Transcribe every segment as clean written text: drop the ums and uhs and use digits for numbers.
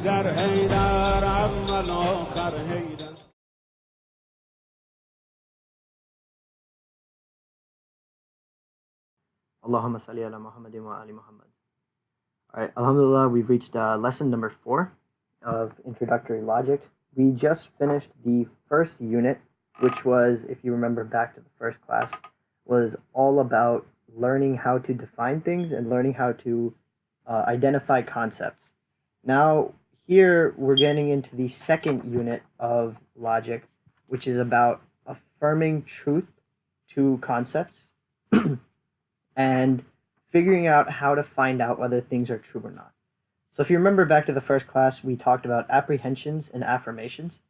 هيدر هيدر عم الآخر هيدر. Allahumma salli ala Muhammadin wa ali Muhammad. Alright, Alhamdulillah, we've reached lesson number 4 of introductory logic. We just finished the first unit, which was, if you remember back to the first class, was all about learning how to define things and learning how to identify concepts. Now, here we're getting into the second unit of logic, which is about affirming truth to concepts and figuring out how to find out whether things are true or not. So if you remember back to the first class, we talked about apprehensions and affirmations.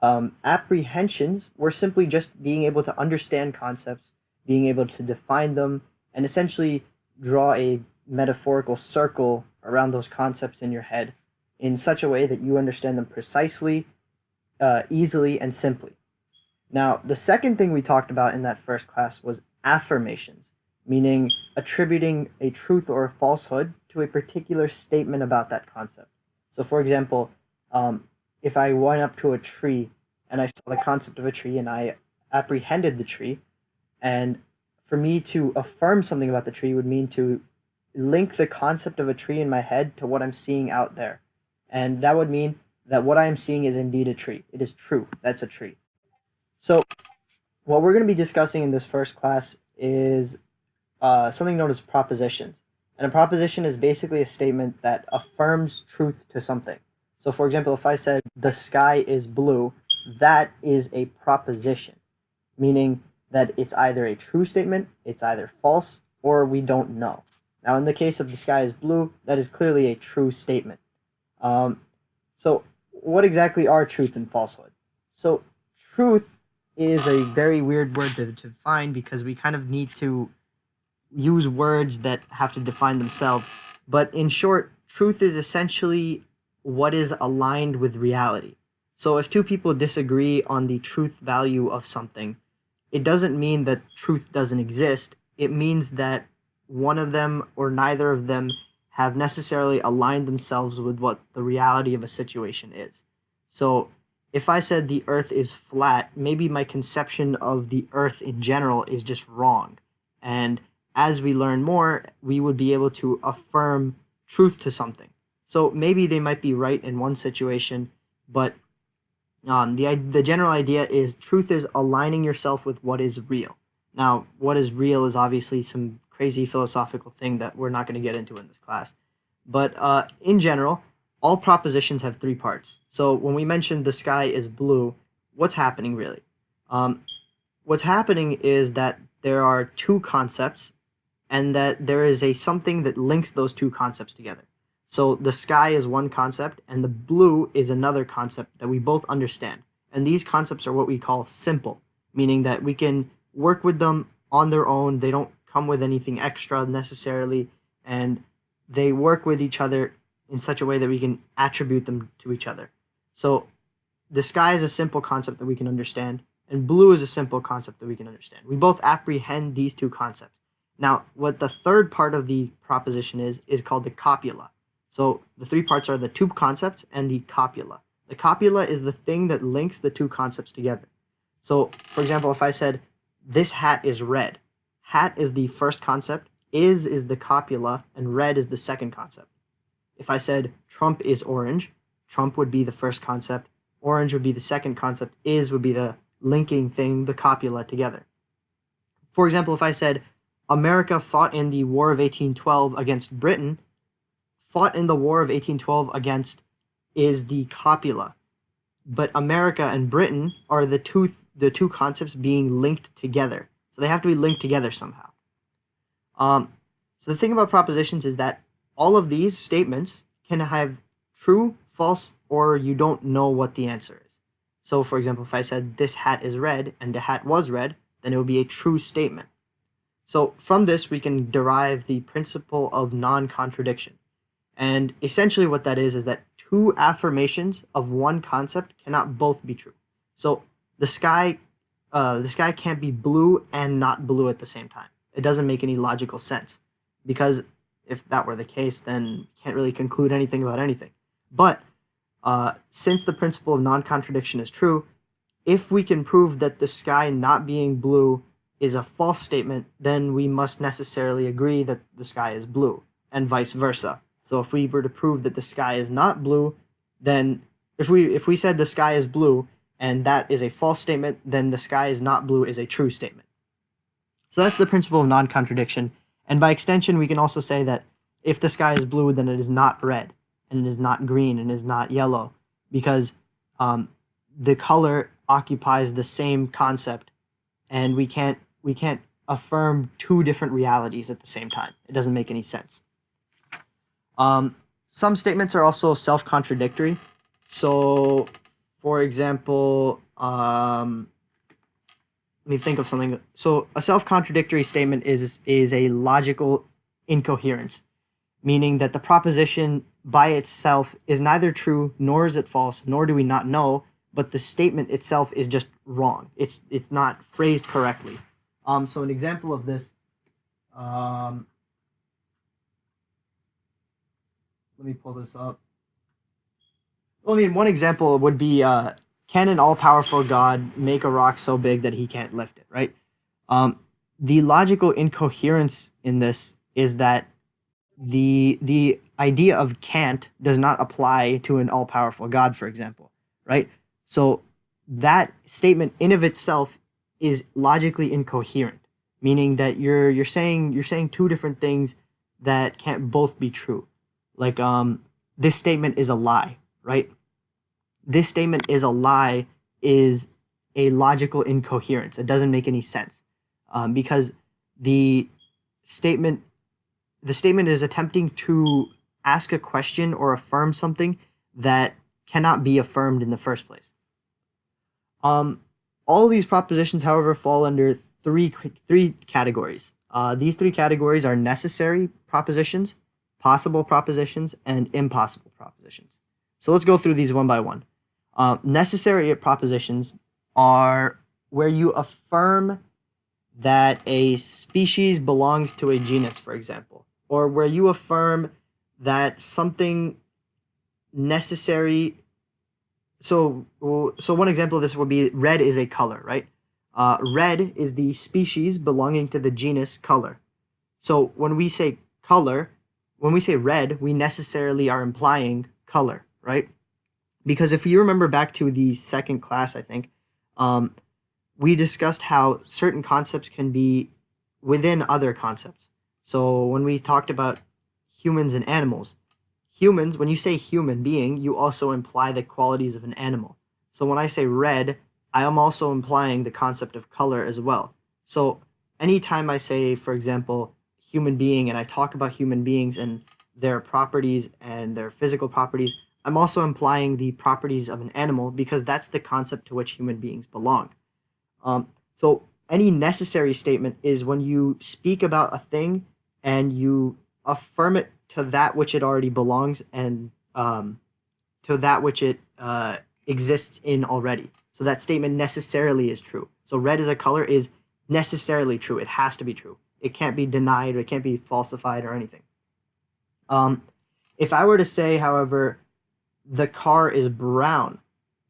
Apprehensions were simply just being able to understand concepts, being able to define them, and essentially draw a metaphorical circle around those concepts in your head in such a way that you understand them precisely, easily, and simply. Now, the second thing we talked about in that first class was affirmations, meaning attributing a truth or a falsehood to a particular statement about that concept. So, for example, if I went up to a tree and I saw the concept of a tree and I apprehended the tree, and for me to affirm something about the tree would mean to link the concept of a tree in my head to what I'm seeing out there. And that would mean that what I am seeing is indeed a tree. It is true. That's a tree. So what we're going to be discussing in this first class is something known as propositions. And a proposition is basically a statement that affirms truth to something. So for example, if I said the sky is blue, that is a proposition, meaning that it's either a true statement, it's either false, or we don't know. Now in the case of the sky is blue, that is clearly a true statement. So what exactly are truth and falsehood? So truth is a very weird word to define because we kind of need to use words that have to define themselves. But in short, truth is essentially what is aligned with reality. So if two people disagree on the truth value of something, it doesn't mean that truth doesn't exist. It means that one of them or neither of them have necessarily aligned themselves with what the reality of a situation is. So if I said the earth is flat, maybe my conception of the earth in general is just wrong. And as we learn more, we would be able to affirm truth to something. So maybe they might be right in one situation, but the general idea is truth is aligning yourself with what is real. Now, what is real is obviously some crazy philosophical thing that we're not going to get into in this class. But in general, all propositions have 3 parts. So when we mentioned the sky is blue, what's happening really? What's happening is that there are 2 concepts and that there is something that links those 2 concepts together. So the sky is one concept and the blue is another concept that we both understand. And these concepts are what we call simple, meaning that we can work with them on their own. They don't come with anything extra necessarily, and they work with each other in such a way that we can attribute them to each other. So the sky is a simple concept that we can understand, and blue is a simple concept that we can understand. We both apprehend these 2 concepts. Now, what the third part of the proposition is called the copula. So the 3 parts are the 2 concepts and the copula. The copula is the thing that links the 2 concepts together. So, for example, if I said, this hat is red, hat is the first concept, is the copula, and red is the second concept. If I said Trump is orange, Trump would be the first concept, orange would be the second concept, is would be the linking thing, the copula together. For example, if I said America fought in the War of 1812 against Britain, fought in the War of 1812 against is the copula. But America and Britain are the two concepts being linked together. So they have to be linked together somehow. So the thing about propositions is that all of these statements can have true, false, or you don't know what the answer is. So for example, if I said this hat is red and the hat was red, then it would be a true statement. So from this, we can derive the principle of non-contradiction. And essentially what that is that 2 affirmations of one concept cannot both be true. So the sky can't be blue and not blue at the same time. It doesn't make any logical sense, because if that were the case, then you can't really conclude anything about anything. But Since the principle of non-contradiction is true, if we can prove that the sky not being blue is a false statement, then we must necessarily agree that the sky is blue, and vice versa. So if we were to prove that the sky is not blue, then if we said the sky is blue and that is a false statement, then the sky is not blue is a true statement. So that's the principle of non-contradiction. And by extension, we can also say that if the sky is blue, then it is not red, and it is not green, and it is not yellow, because the color occupies the same concept, and we can't affirm two different realities at the same time. It doesn't make any sense. Some statements are also self-contradictory. So, for example, let me think of something. So, a self-contradictory statement is a logical incoherence, meaning that the proposition by itself is neither true nor is it false, nor do we not know, but the statement itself is just wrong. It's not phrased correctly. So an example of this, let me pull this up. Well, I mean, one example would be, can an all-powerful God make a rock so big that he can't lift it, right? The logical incoherence in this is that the idea of can't does not apply to an all-powerful God, for example, right? So that statement in of itself is logically incoherent, meaning that you're saying two different things that can't both be true. Like this statement is a lie, right? This statement is a lie is a logical incoherence. It doesn't make any sense because the statement is attempting to ask a question or affirm something that cannot be affirmed in the first place. All of these propositions, however, fall under three categories. These three categories are necessary propositions, possible propositions, and impossible propositions. So let's go through these one by one. Necessary propositions are where you affirm that a species belongs to a genus, for example, or where you affirm that something necessary. So one example of this would be red is a color, right? Red is the species belonging to the genus color. So when we say color, when we say red, we necessarily are implying color, right? Because if you remember back to the second class, I think, we discussed how certain concepts can be within other concepts. So when we talked about humans and animals, humans, when you say human being, you also imply the qualities of an animal. So when I say red, I am also implying the concept of color as well. So anytime I say, for example, human being, and I talk about human beings and their properties and their physical properties, I'm also implying the properties of an animal because that's the concept to which human beings belong. So any necessary statement is when you speak about a thing and you affirm it to that which it already belongs and to that which it exists in already. So that statement necessarily is true. So red as a color is necessarily true. It has to be true. It can't be denied or it can't be falsified or anything. If I were to say, however, the car is brown,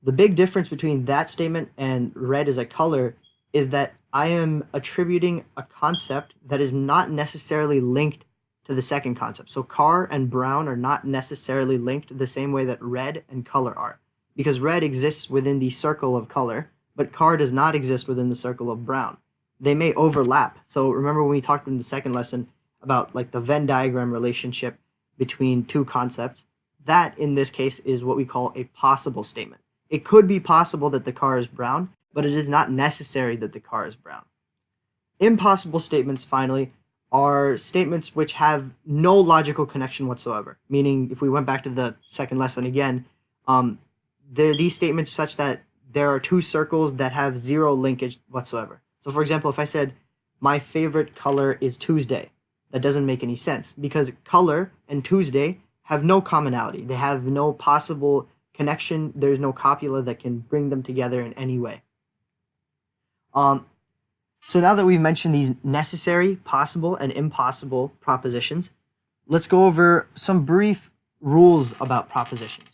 the big difference between that statement and red as a color is that I am attributing a concept that is not necessarily linked to the second concept. So car and brown are not necessarily linked the same way that red and color are. Because red exists within the circle of color, but car does not exist within the circle of brown. They may overlap. So remember when we talked in the second lesson about like the Venn diagram relationship between two concepts, that in this case is what we call a possible statement. It could be possible that the car is brown, but it is not necessary that the car is brown. Impossible statements, finally, are statements which have no logical connection whatsoever. Meaning, if we went back to the second lesson again, they're these statements such that there are two circles that have zero linkage whatsoever. So, for example, if I said, my favorite color is Tuesday, that doesn't make any sense because color and Tuesday have no commonality. They have no possible connection. There's no copula that can bring them together in any way. So now that we've mentioned these necessary, possible, and impossible propositions, let's go over some brief rules about propositions.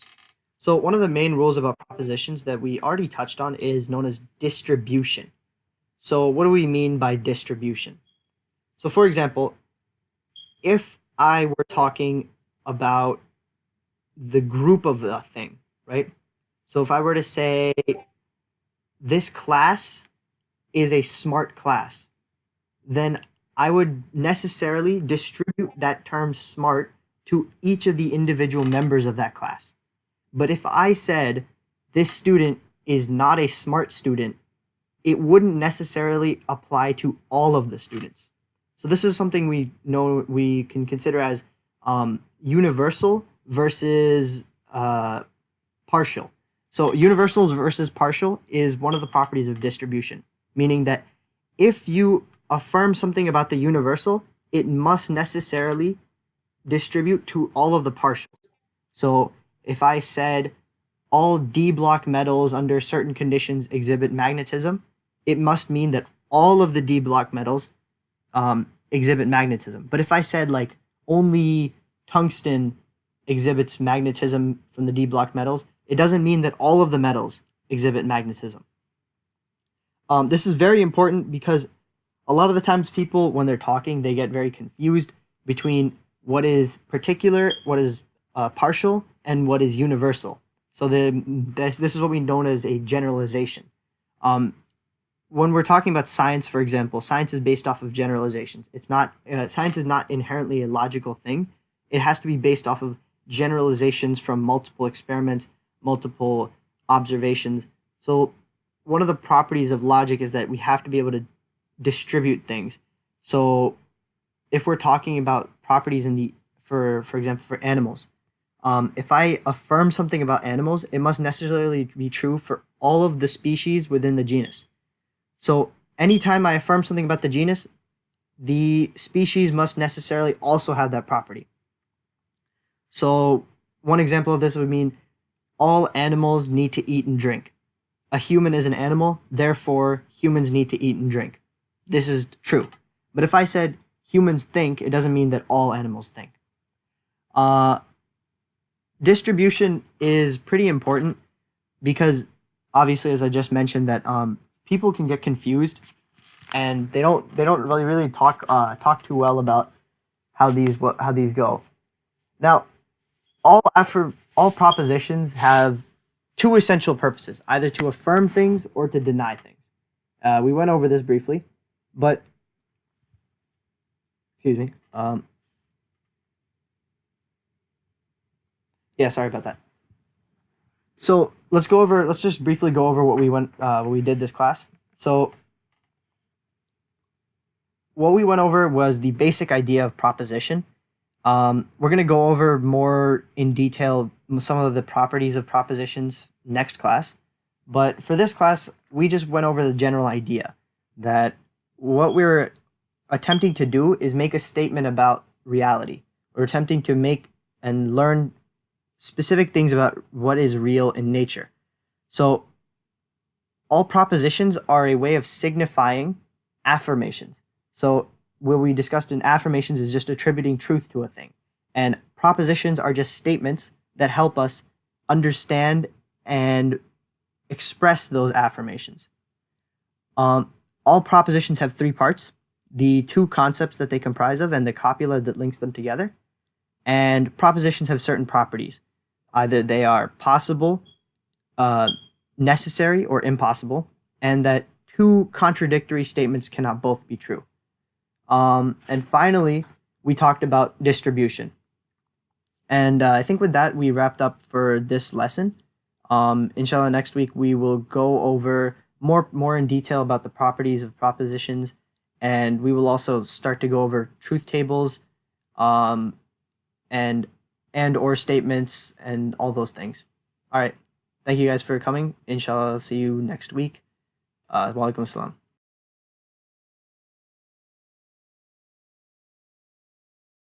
So one of the main rules about propositions that we already touched on is known as distribution. So what do we mean by distribution? So for example, if I were talking about the group of the thing, right? So if I were to say this class is a smart class, then I would necessarily distribute that term smart to each of the individual members of that class. But if I said this student is not a smart student, it wouldn't necessarily apply to all of the students. So this is something we can consider as universal versus partial. So universals versus partial is one of the properties of distribution, meaning that if you affirm something about the universal, it must necessarily distribute to all of the partials. So if I said all D block metals under certain conditions exhibit magnetism, it must mean that all of the D block metals exhibit magnetism. But if I said like only tungsten exhibits magnetism from the D block metals, it doesn't mean that all of the metals exhibit magnetism. This is very important because a lot of the times people, when they're talking, they get very confused between what is particular, what is partial, and what is universal. So this is what we know as a generalization. When we're talking about science, for example, science is based off of generalizations. It's not science is not inherently a logical thing. It has to be based off of generalizations from multiple experiments, multiple observations. So one of the properties of logic is that we have to be able to distribute things. So if we're talking about properties in the, for example, for animals, if I affirm something about animals, it must necessarily be true for all of the species within the genus. So anytime I affirm something about the genus, the species must necessarily also have that property. So one example of this would mean all animals need to eat and drink. A human is an animal, therefore humans need to eat and drink. This is true. But if I said humans think, it doesn't mean that all animals think. Distribution is pretty important because obviously, as I just mentioned, that people can get confused and they don't really talk too well about how these go. Now, all propositions have two essential purposes: either to affirm things or to deny things. We went over this briefly, but excuse me. Yeah, sorry about that. So let's just briefly go over what we did this class. So what we went over was the basic idea of proposition. We're going to go over more in detail some of the properties of propositions next class. But for this class, we just went over the general idea that what we're attempting to do is make a statement about reality. We're attempting to make and learn specific things about what is real in nature. So all propositions are a way of signifying affirmations. So what we discussed in affirmations is just attributing truth to a thing. And propositions are just statements that help us understand and express those affirmations. All propositions have three parts: the two concepts that they comprise of and the copula that links them together. And propositions have certain properties. Either they are possible, necessary, or impossible, and that two contradictory statements cannot both be true. And finally, we talked about distribution. And I think with that, we wrapped up for this lesson. Inshallah, next week we will go over more in detail about the properties of propositions, and we will also start to go over truth tables, and or statements and all those things. All right. Thank you guys for coming. Inshallah, I'll see you next week. Wa alaikum assalam.